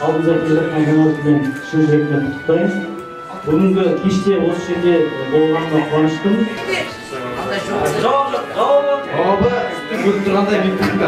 алдымызда келе жатқан азаматыммен шын жүректен құттықтаймыз. Бүгінгі кеште осы жерде болғаныма қуаныштымын. Abi, көріп тұрғандай мен күттім.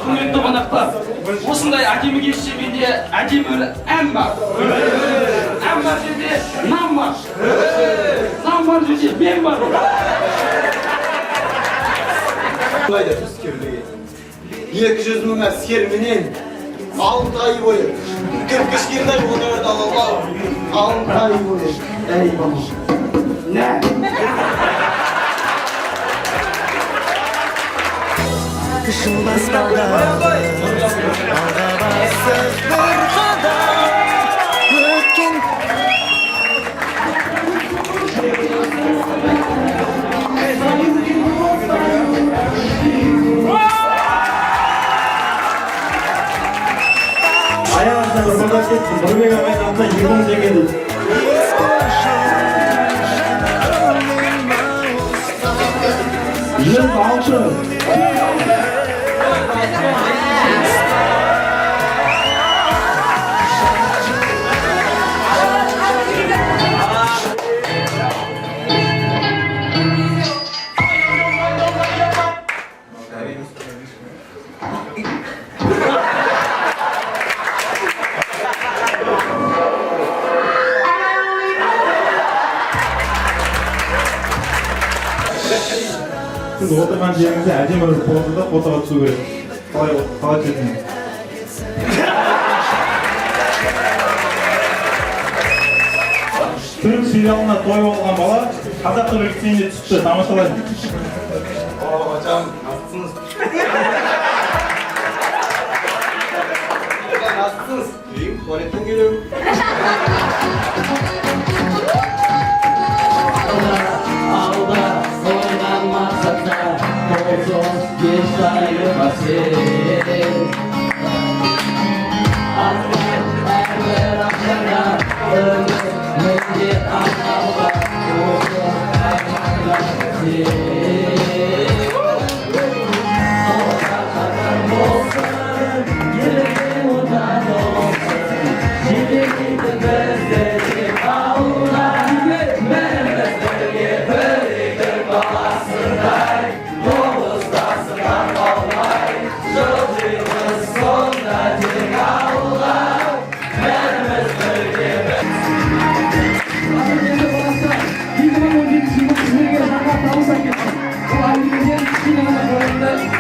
Құрметті қонақтар, осындай әдемі кеште менде әдемі ән бар. Ән бар жерде нам бар. Нам бар жерде мен бар. Бұлайда түскерліге. 200 мың әскер менен 6 ай бойы кірпішкердай отырды алалау. 6 ай бойы. Әй бама. Нә? Жыл басталды, алға басып бір қадам өткен. Аяғында бір бала кетті, бір мега майданында 20 теңгеді. Жыл алты. Siz отырған жеріңізде әдемі бір позы да фотоға түсу керек. Қалай түсесіңіз? Түрік сериалына той болған бала қазақ лицейіне түсті, тамашалайды. Hocam, nasılsınız? Nasılsınız? İyiyim, tuvaletten geliyorum. Alda soydan maksatsa Kolsuz geç sayılması Aslan erler akşamda Ömür mendil anlamda Kolsuz erlersi Olsa kadar olsun Yüreğim utan olsun Şimdi gidip özledim Ağlar Thank you.